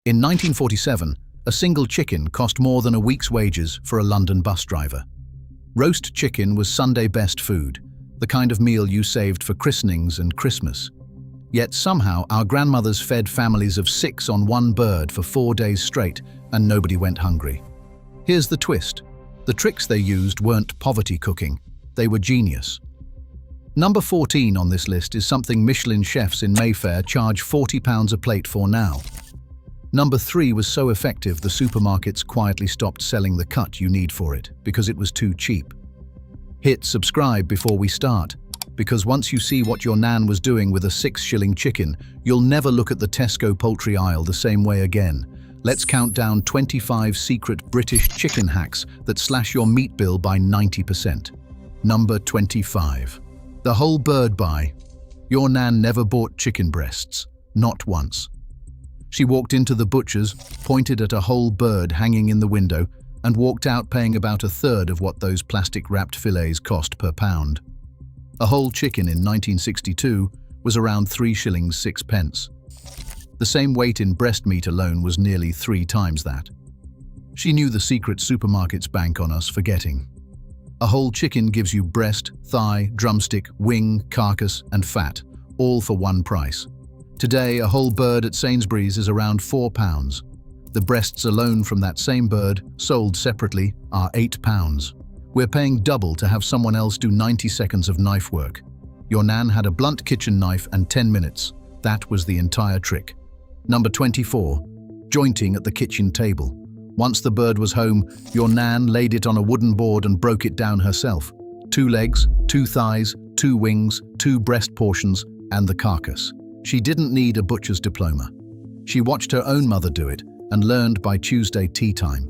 In 1947, a single chicken cost more than a week's wages for a London bus driver. Roast chicken was Sunday best food, the kind of meal you saved for christenings and Christmas. Yet somehow our grandmothers fed families of 6 on one bird for 4 days straight, and nobody went hungry. Here's the twist. The tricks they used weren't poverty cooking, they were genius. Number 14 on this list is something Michelin chefs in Mayfair charge £40 a plate for now. Number 3 was so effective the supermarkets quietly stopped selling the cut you need for it because it was too cheap. Hit subscribe before we start, because once you see what your nan was doing with a 6-shilling chicken, you'll never look at the Tesco poultry aisle the same way again. Let's count down 25 secret British chicken hacks that slash your meat bill by 90%. Number 25. The whole bird buy. Your nan never bought chicken breasts, not once. She walked into the butcher's, pointed at a whole bird hanging in the window, and walked out paying about a third of what those plastic-wrapped fillets cost per pound. A whole chicken in 1962 was around 3 shillings 6 pence. The same weight in breast meat alone was nearly 3 times that. She knew the secret supermarkets bank on us forgetting. A whole chicken gives you breast, thigh, drumstick, wing, carcass, and fat, all for one price. Today, a whole bird at Sainsbury's is around £4. The breasts alone from that same bird, sold separately, are £8. We're paying double to have someone else do 90 seconds of knife work. Your nan had a blunt kitchen knife and 10 minutes. That was the entire trick. Number 24. Jointing at the kitchen table. Once the bird was home, your nan laid it on a wooden board and broke it down herself. 2 legs, 2 thighs, 2 wings, 2 breast portions, and the carcass. She didn't need a butcher's diploma. She watched her own mother do it and learned by Tuesday tea time.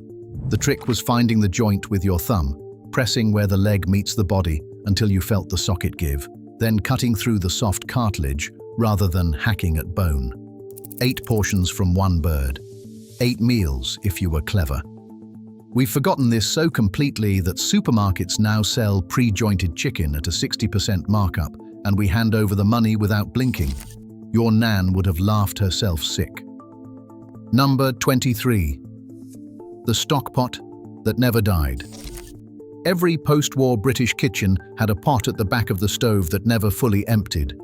The trick was finding the joint with your thumb, pressing where the leg meets the body until you felt the socket give, then cutting through the soft cartilage rather than hacking at bone. 8 portions from one bird. 8 meals if you were clever. We've forgotten this so completely that supermarkets now sell pre-jointed chicken at a 60% markup, and we hand over the money without blinking. Your nan would have laughed herself sick. Number 23. The stock pot that never died. Every post-war British kitchen had a pot at the back of the stove that never fully emptied.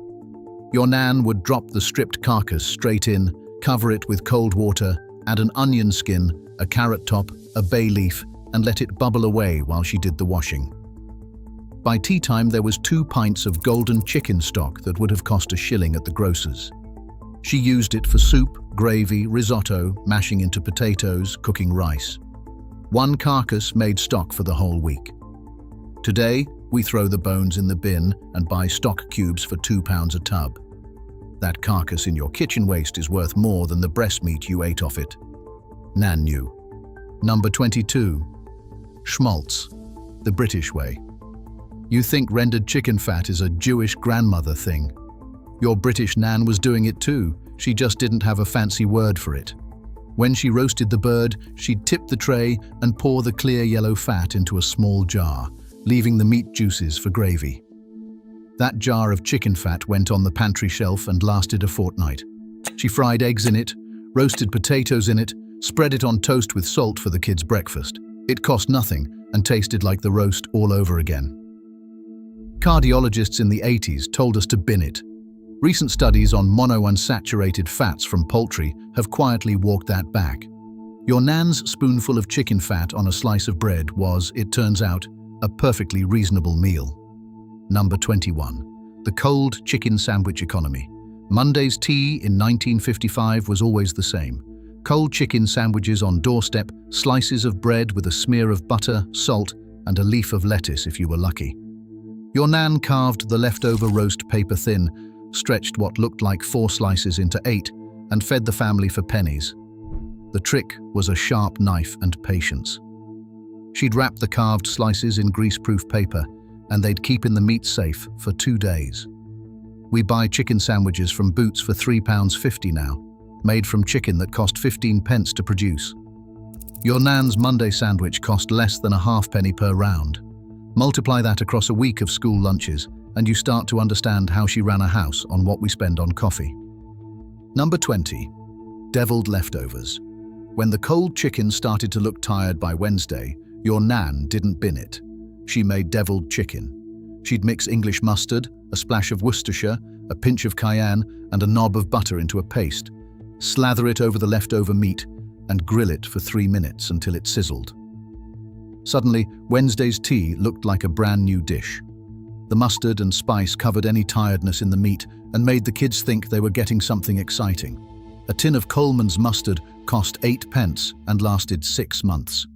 Your nan would drop the stripped carcass straight in, cover it with cold water, add an onion skin, a carrot top, a bay leaf, and let it bubble away while she did the washing. By tea time there was 2 pints of golden chicken stock that would have cost a shilling at the grocer's. She used it for soup, gravy, risotto, mashing into potatoes, cooking rice. 1 carcass made stock for the whole week. Today, we throw the bones in the bin and buy stock cubes for £2 a tub. That carcass in your kitchen waste is worth more than the breast meat you ate off it. Nan knew. Number 22. Schmaltz, the British way. You think rendered chicken fat is a Jewish grandmother thing. Your British nan was doing it too, she just didn't have a fancy word for it. When she roasted the bird, she'd tip the tray and pour the clear yellow fat into a small jar, leaving the meat juices for gravy. That jar of chicken fat went on the pantry shelf and lasted a fortnight. She fried eggs in it, roasted potatoes in it, spread it on toast with salt for the kids' breakfast. It cost nothing and tasted like the roast all over again. Cardiologists in the 80s told us to bin it. Recent studies on monounsaturated fats from poultry have quietly walked that back. Your nan's spoonful of chicken fat on a slice of bread was, it turns out, a perfectly reasonable meal. Number 21. The cold chicken sandwich economy. Monday's tea in 1955 was always the same. Cold chicken sandwiches on doorstep, slices of bread with a smear of butter, salt, and a leaf of lettuce if you were lucky. Your nan carved the leftover roast paper thin, stretched what looked like 4 slices into 8, and fed the family for pennies. The trick was a sharp knife and patience. She'd wrap the carved slices in greaseproof paper, and they'd keep in the meat safe for 2 days. We buy chicken sandwiches from Boots for £3.50 now, made from chicken that cost 15 pence to produce. Your nan's Monday sandwich cost less than a halfpenny per round. Multiply that across a week of school lunches, and you start to understand how she ran a house on what we spend on coffee. Number 20. deviled leftovers. When the cold chicken started to look tired by Wednesday, your nan didn't bin it. She made deviled chicken. She'd mix English mustard, a splash of Worcestershire, a pinch of cayenne, and a knob of butter into a paste. Slather it over the leftover meat and grill it for 3 minutes until it sizzled. Suddenly, Wednesday's tea looked like a brand new dish. The mustard and spice covered any tiredness in the meat and made the kids think they were getting something exciting. A tin of Coleman's mustard cost 8 pence and lasted 6 months.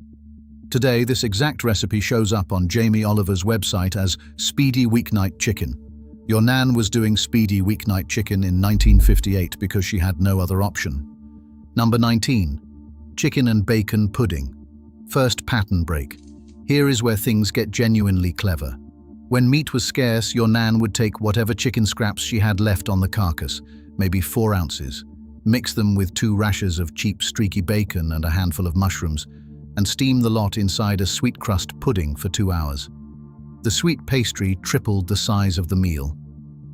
Today, this exact recipe shows up on Jamie Oliver's website as Speedy Weeknight Chicken. Your nan was doing Speedy Weeknight Chicken in 1958 because she had no other option. Number 19. Chicken and bacon pudding. First pattern break. Here is where things get genuinely clever. When meat was scarce, your nan would take whatever chicken scraps she had left on the carcass, maybe 4 ounces, mix them with 2 rashers of cheap streaky bacon and a handful of mushrooms, and steam the lot inside a sweet crust pudding for 2 hours. The sweet pastry tripled the size of the meal.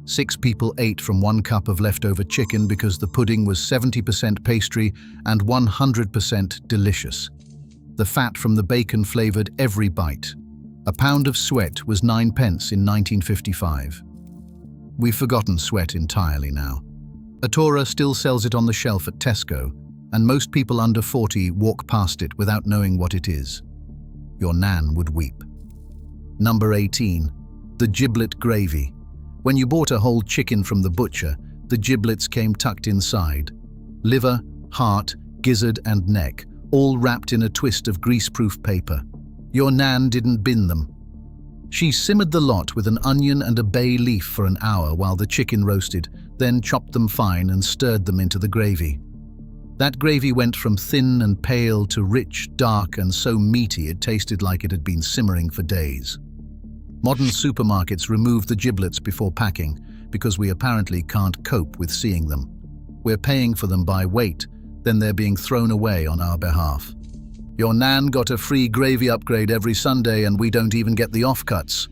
6 people ate from 1 cup of leftover chicken because the pudding was 70% pastry and 100% delicious. The fat from the bacon flavored every bite. A pound of sweat was 9 pence in 1955. We've forgotten sweat entirely now. Atora still sells it on the shelf at Tesco, and most people under 40 walk past it without knowing what it is. Your nan would weep. Number 18. The giblet gravy. When you bought a whole chicken from the butcher, the giblets came tucked inside. Liver, heart, gizzard and neck, all wrapped in a twist of greaseproof paper. Your nan didn't bin them. She simmered the lot with an onion and a bay leaf for an hour while the chicken roasted, then chopped them fine and stirred them into the gravy. That gravy went from thin and pale to rich, dark, and so meaty it tasted like it had been simmering for days. Modern supermarkets remove the giblets before packing because we apparently can't cope with seeing them. We're paying for them by weight, then they're being thrown away on our behalf. Your nan got a free gravy upgrade every Sunday and we don't even get the offcuts.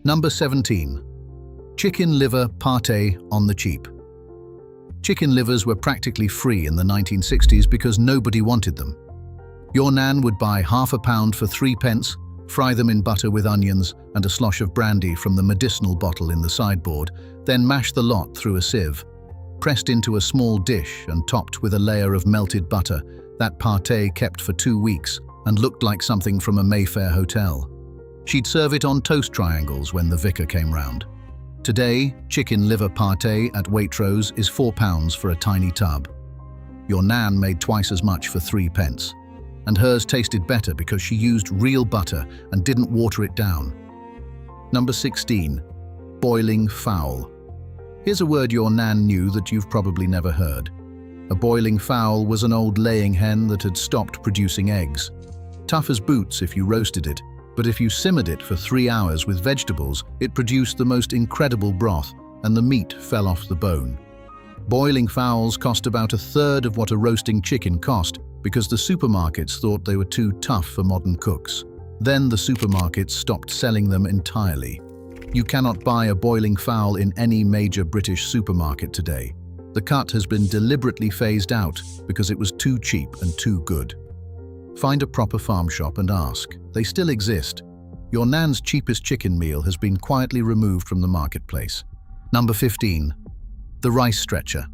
Number 17. Chicken liver pâté on the cheap. Chicken livers were practically free in the 1960s because nobody wanted them. Your nan would buy half a pound for 3 pence, fry them in butter with onions and a slosh of brandy from the medicinal bottle in the sideboard, then mash the lot through a sieve. Pressed into a small dish and topped with a layer of melted butter, that pâté kept for 2 weeks and looked like something from a Mayfair hotel. She'd serve it on toast triangles when the vicar came round. Today, chicken liver pâté at Waitrose is £4 for a tiny tub. Your nan made twice as much for 3 pence. And hers tasted better because she used real butter and didn't water it down. Number 16. Boiling fowl. Here's a word your nan knew that you've probably never heard. A boiling fowl was an old laying hen that had stopped producing eggs. Tough as boots if you roasted it, but if you simmered it for 3 hours with vegetables, it produced the most incredible broth and the meat fell off the bone. Boiling fowls cost about 1/3 of what a roasting chicken cost because the supermarkets thought they were too tough for modern cooks. Then the supermarkets stopped selling them entirely. You cannot buy a boiling fowl in any major British supermarket today. The cut has been deliberately phased out because it was too cheap and too good. Find a proper farm shop and ask. They still exist. Your nan's cheapest chicken meal has been quietly removed from the marketplace. Number 15. The rice stretcher.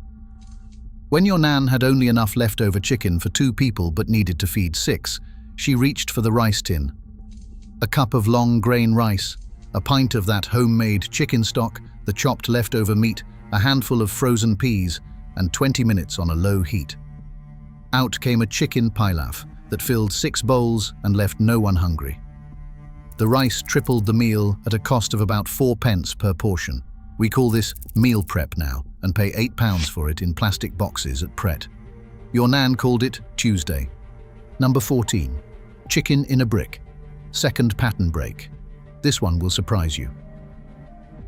When your nan had only enough leftover chicken for 2 people but needed to feed 6, she reached for the rice tin. A cup of long grain rice, a pint of that homemade chicken stock, the chopped leftover meat, a handful of frozen peas, and 20 minutes on a low heat. Out came a chicken pilaf that filled 6 bowls and left no one hungry. The rice tripled the meal at a cost of about 4 pence per portion. We call this meal prep now and pay £8 for it in plastic boxes at Pret. Your nan called it Tuesday. Number 14. Chicken in a brick. Second pattern break. This one will surprise you.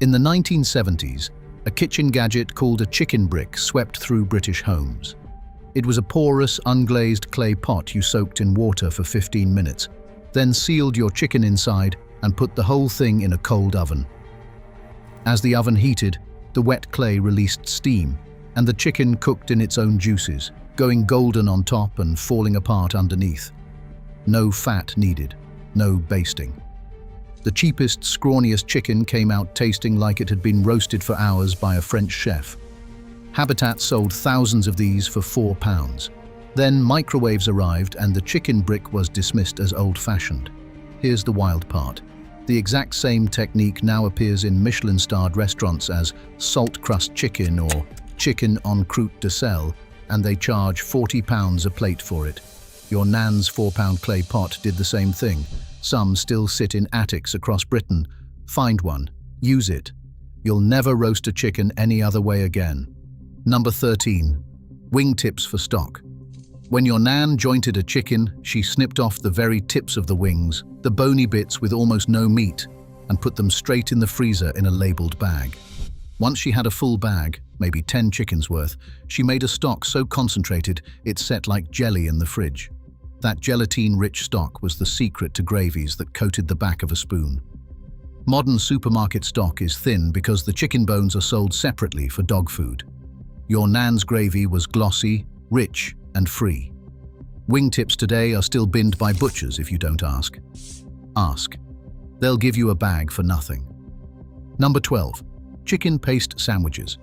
In the 1970s, a kitchen gadget called a chicken brick swept through British homes. It was a porous, unglazed clay pot you soaked in water for 15 minutes, then sealed your chicken inside and put the whole thing in a cold oven. As the oven heated, the wet clay released steam, and the chicken cooked in its own juices. going golden on top and falling apart underneath. No fat needed, no basting. The cheapest, scrawniest chicken came out tasting like it had been roasted for hours by a French chef. Habitat sold thousands of these for £4. Then microwaves arrived and the chicken brick was dismissed as old-fashioned. Here's the wild part. The exact same technique now appears in Michelin-starred restaurants as salt crust chicken or chicken en croûte de sel, and they charge £40 a plate for it. Your nan's £4 clay pot did the same thing. Some still sit in attics across Britain. Find one, use it. You'll never roast a chicken any other way again. Number 13. Wingtips for stock. When your nan jointed a chicken, she snipped off the very tips of the wings, the bony bits with almost no meat, and put them straight in the freezer in a labeled bag. Once she had a full bag, maybe 10 chickens worth, she made a stock so concentrated it set like jelly in the fridge. That gelatine-rich stock was the secret to gravies that coated the back of a spoon. Modern supermarket stock is thin because the chicken bones are sold separately for dog food. Your nan's gravy was glossy, rich, and free. Wingtips today are still binned by butchers if you don't ask. Ask. They'll give you a bag for nothing. Number 12. Chicken paste sandwiches.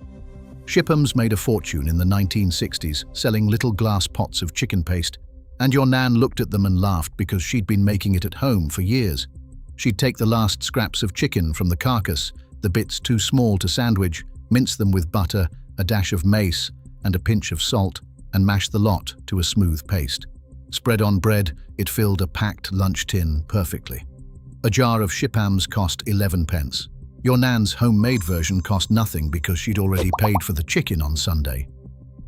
Shiphams made a fortune in the 1960s selling little glass pots of chicken paste, and your nan looked at them and laughed because she'd been making it at home for years. She'd take the last scraps of chicken from the carcass, the bits too small to sandwich, mince them with butter, a dash of mace, and a pinch of salt, and mash the lot to a smooth paste. Spread on bread, it filled a packed lunch tin perfectly. A jar of Shiphams cost 11p. Your nan's homemade version cost nothing because she'd already paid for the chicken on Sunday.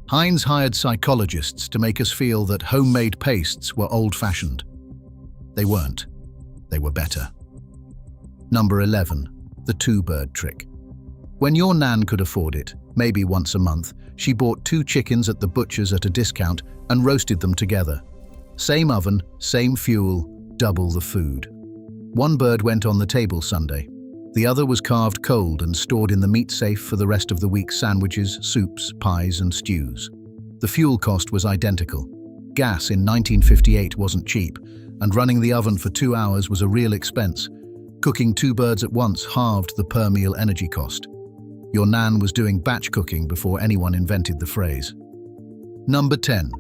Heinz hired psychologists to make us feel that homemade pastes were old-fashioned. They weren't. They were better. Number 11. The two-bird trick. When your nan could afford it, maybe once a month, she bought 2 chickens at the butcher's at a discount and roasted them together. Same oven, same fuel, double the food. One bird went on the table Sunday. The other was carved cold and stored in the meat safe for the rest of the week's sandwiches, soups, pies, and stews. The fuel cost was identical. Gas in 1958 wasn't cheap, and running the oven for 2 hours was a real expense. Cooking 2 birds at once halved the per-meal energy cost. Your nan was doing batch cooking before anyone invented the phrase. Number 10.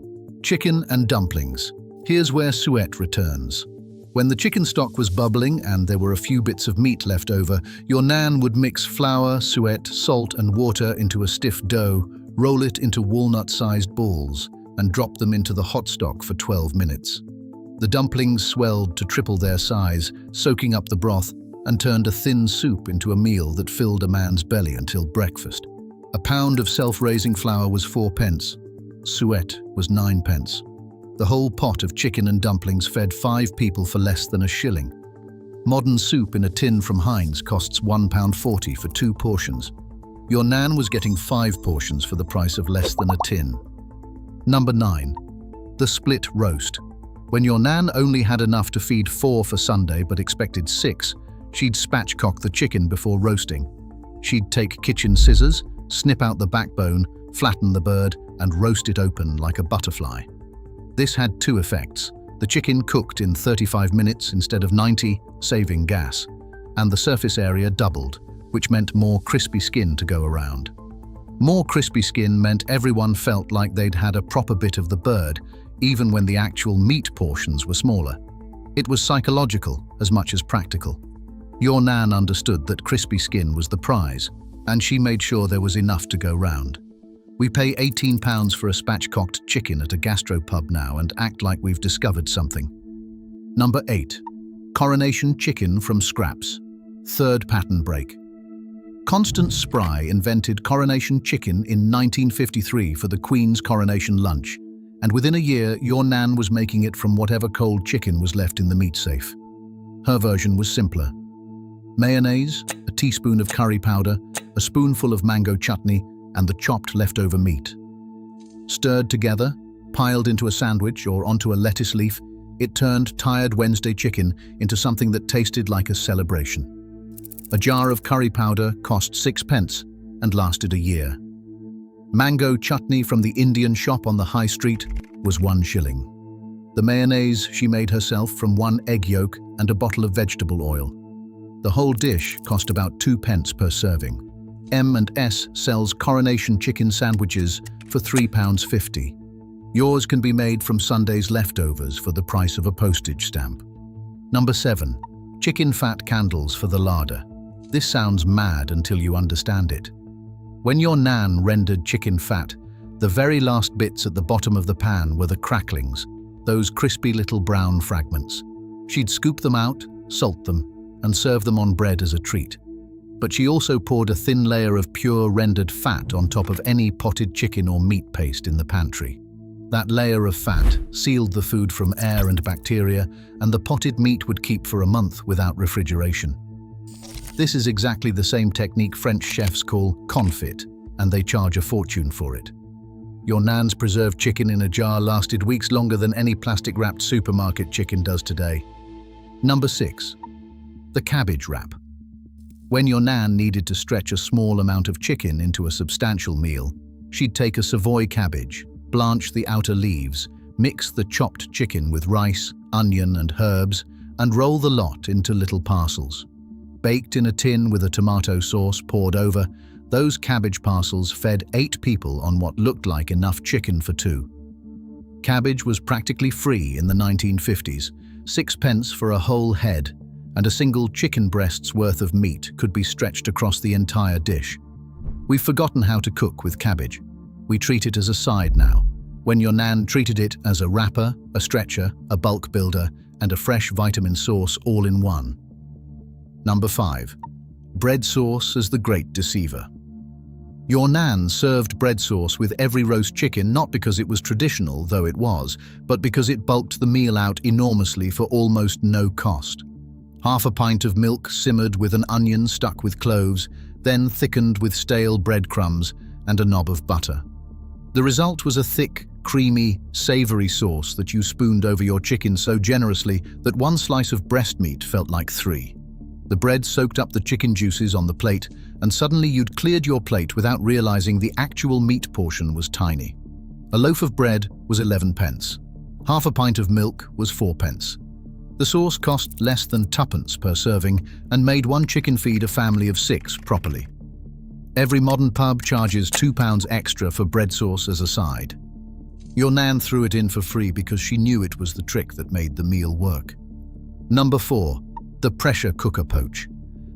Chicken and dumplings. Here's where Suet returns. When the chicken stock was bubbling and there were a few bits of meat left over, your nan would mix flour, suet, salt and water into a stiff dough, roll it into walnut-sized balls, and drop them into the hot stock for 12 minutes. The dumplings swelled to triple their size, soaking up the broth, and turned a thin soup into a meal that filled a man's belly until breakfast. A pound of self-raising flour was 4p. Suet was 9p. The whole pot of chicken and dumplings fed 5 people for less than a shilling. Modern soup in a tin from Heinz costs £1.40 for 2 portions. Your nan was getting 5 portions for the price of less than a tin. Number 9. The split roast. When your nan only had enough to feed 4 for Sunday but expected 6, she'd spatchcock the chicken before roasting. She'd take kitchen scissors, snip out the backbone, flatten the bird, and roast it open like a butterfly. This had 2 effects. The chicken cooked in 35 minutes instead of 90, saving gas, and the surface area doubled, which meant more crispy skin to go around. More crispy skin meant everyone felt like they'd had a proper bit of the bird, even when the actual meat portions were smaller. It was psychological as much as practical. Your nan understood that crispy skin was the prize, and she made sure there was enough to go round. We pay £18 for a spatchcocked chicken at a gastropub now and act like we've discovered something. Number 8. Coronation chicken from scraps. Third pattern break. Constance Spry invented coronation chicken in 1953 for the Queen's coronation lunch, and within a year your nan was making it from whatever cold chicken was left in the meat safe. Her version was simpler. Mayonnaise, a teaspoon of curry powder, a spoonful of mango chutney, and the chopped leftover meat. Stirred together, piled into a sandwich or onto a lettuce leaf, it turned tired Wednesday chicken into something that tasted like a celebration. A jar of curry powder cost 6p and lasted a year. Mango chutney from the Indian shop on the high street was 1 shilling. The mayonnaise she made herself from 1 egg yolk and a bottle of vegetable oil. The whole dish cost about 2 pence per serving. M&S sells coronation chicken sandwiches for £3.50. Yours can be made from Sunday's leftovers for the price of a postage stamp. Number 7. Chicken fat candles for the larder. This sounds mad until you understand it. When your nan rendered chicken fat, the very last bits at the bottom of the pan were the cracklings, those crispy little brown fragments. She'd scoop them out, salt them, and serve them on bread as a treat. But she also poured a thin layer of pure rendered fat on top of any potted chicken or meat paste in the pantry. That layer of fat sealed the food from air and bacteria, and the potted meat would keep for a month without refrigeration. This is exactly the same technique French chefs call confit, and they charge a fortune for it. Your nan's preserved chicken in a jar lasted weeks longer than any plastic-wrapped supermarket chicken does today. Number 6. The cabbage wrap. When your nan needed to stretch a small amount of chicken into a substantial meal, she'd take a Savoy cabbage, blanch the outer leaves, mix the chopped chicken with rice, onion and herbs, and roll the lot into little parcels. Baked in a tin with a tomato sauce poured over, those cabbage parcels fed 8 people on what looked like enough chicken for 2. Cabbage was practically free in the 1950s, 6 pence for a whole head, and a single chicken breast's worth of meat could be stretched across the entire dish. We've forgotten how to cook with cabbage. We treat it as a side now, when your nan treated it as a wrapper, a stretcher, a bulk builder, and a fresh vitamin sauce all in one. Number 5. Bread sauce as the great deceiver. Your nan served bread sauce with every roast chicken not because it was traditional, though it was, but because it bulked the meal out enormously for almost no cost. Half a pint of milk simmered with an onion stuck with cloves, then thickened with stale breadcrumbs and a knob of butter. The result was a thick, creamy, savory sauce that you spooned over your chicken so generously that 1 slice of breast meat felt like 3. The bread soaked up the chicken juices on the plate, and suddenly you'd cleared your plate without realizing the actual meat portion was tiny. A loaf of bread was 11 pence. Half a pint of milk was 4 pence. The sauce cost less than 2p per serving and made 1 chicken feed a family of 6 properly. Every modern pub charges £2 extra for bread sauce as a side. Your nan threw it in for free because she knew it was the trick that made the meal work. Number 4. The pressure cooker poach.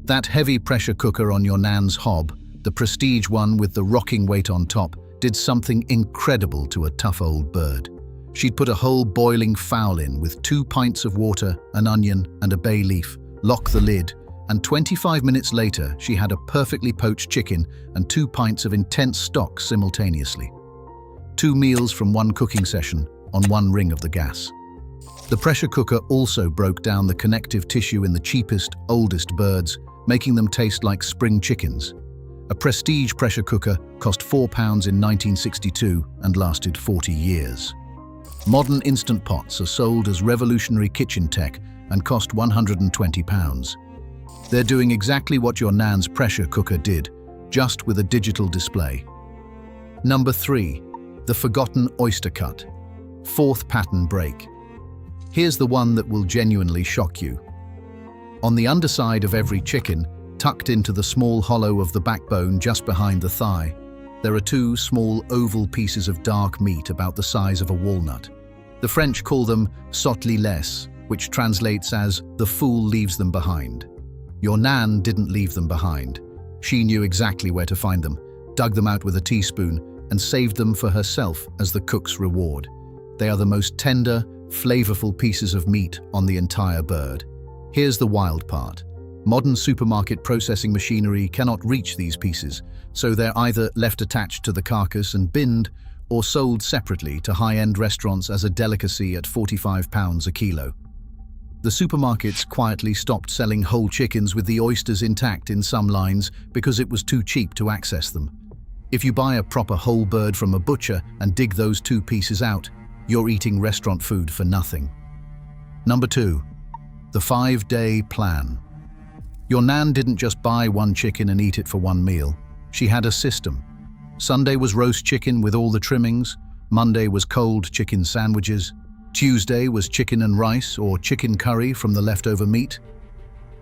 That heavy pressure cooker on your nan's hob, the prestige one with the rocking weight on top, did something incredible to a tough old bird. She'd put a whole boiling fowl in with 2 pints of water, an onion and a bay leaf, lock the lid, and 25 minutes later she had a perfectly poached chicken and 2 pints of intense stock simultaneously. 2 meals from 1 cooking session on 1 ring of the gas. The pressure cooker also broke down the connective tissue in the cheapest, oldest birds, making them taste like spring chickens. A prestige pressure cooker cost £4 in 1962 and lasted 40 years. Modern instant pots are sold as revolutionary kitchen tech and cost £120. They're doing exactly what your nan's pressure cooker did, just with a digital display. Number 3. The forgotten oyster cut. 4th pattern break. Here's the one that will genuinely shock you. On the underside of every chicken, tucked into the small hollow of the backbone just behind the thigh, there are 2 small oval pieces of dark meat about the size of a walnut. The French call them sautelilles, which translates as "the fool leaves them behind." Your nan didn't leave them behind. She knew exactly where to find them, dug them out with a teaspoon, and saved them for herself as the cook's reward. They are the most tender, flavorful pieces of meat on the entire bird. Here's the wild part. Modern supermarket processing machinery cannot reach these pieces, so they're either left attached to the carcass and binned, or sold separately to high-end restaurants as a delicacy at £45 a kilo. The supermarkets quietly stopped selling whole chickens with the oysters intact in some lines because it was too cheap to access them. If you buy a proper whole bird from a butcher and dig those 2 pieces out, you're eating restaurant food for nothing. Number 2. The 5-day plan. Your nan didn't just buy 1 chicken and eat it for 1 meal. She had a system. Sunday was roast chicken with all the trimmings. Monday was cold chicken sandwiches. Tuesday was chicken and rice or chicken curry from the leftover meat.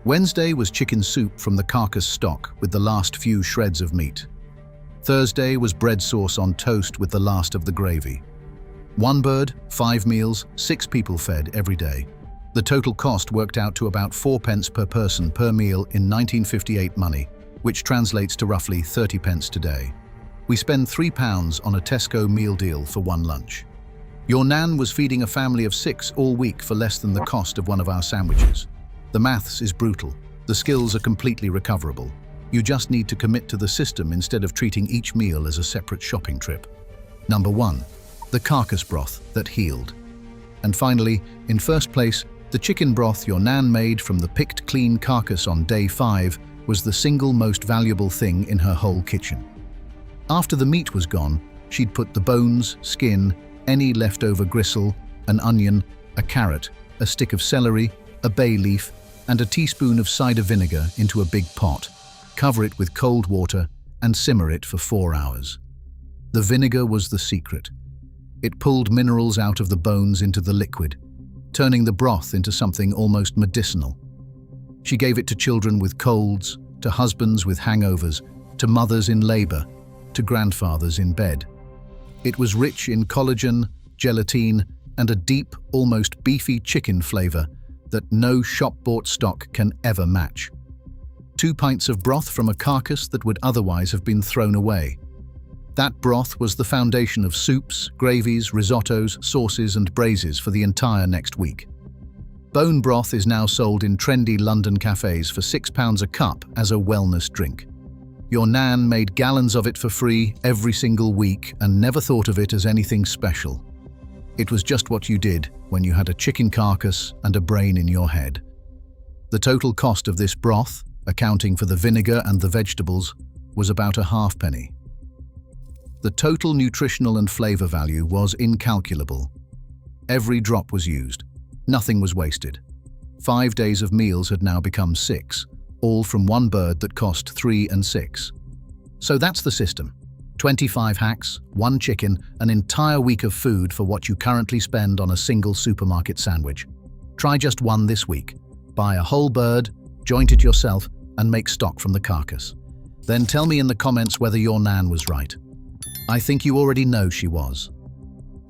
Wednesday was chicken soup from the carcass stock with the last few shreds of meat. Thursday was bread sauce on toast with the last of the gravy. One bird, 5 meals, 6 people fed every day. The total cost worked out to about 4 pence per person per meal in 1958 money, which translates to roughly 30 pence today. We spend £3 on a Tesco meal deal for one lunch. Your nan was feeding a family of 6 all week for less than the cost of one of our sandwiches. The maths is brutal. The skills are completely recoverable. You just need to commit to the system instead of treating each meal as a separate shopping trip. Number 1. The carcass broth that healed. And finally, in first place, the chicken broth your nan made from the picked clean carcass on day 5 was the single most valuable thing in her whole kitchen. After the meat was gone, she'd put the bones, skin, any leftover gristle, an onion, a carrot, a stick of celery, a bay leaf, and a teaspoon of cider vinegar into a big pot. Cover it with cold water and simmer it for 4 hours. The vinegar was the secret. It pulled minerals out of the bones into the liquid, turning the broth into something almost medicinal. She gave it to children with colds, to husbands with hangovers, to mothers in labor, to grandfathers in bed. It was rich in collagen, gelatin, and a deep, almost beefy chicken flavor that no shop-bought stock can ever match. 2 pints of broth from a carcass that would otherwise have been thrown away. That broth was the foundation of soups, gravies, risottos, sauces, and braises for the entire next week. Bone broth is now sold in trendy London cafes for £6 a cup as a wellness drink. Your nan made gallons of it for free every single week and never thought of it as anything special. It was just what you did when you had a chicken carcass and a brain in your head. The total cost of this broth, accounting for the vinegar and the vegetables, was about a halfpenny. The total nutritional and flavor value was incalculable. Every drop was used. Nothing was wasted. 5 days of meals had now become 6, all from one bird that cost 3 and 6. So that's the system. 25 hacks, 1 chicken, an entire week of food for what you currently spend on a single supermarket sandwich. Try just one this week. Buy a whole bird, joint it yourself, and make stock from the carcass. Then tell me in the comments whether your nan was right. I think you already know she was.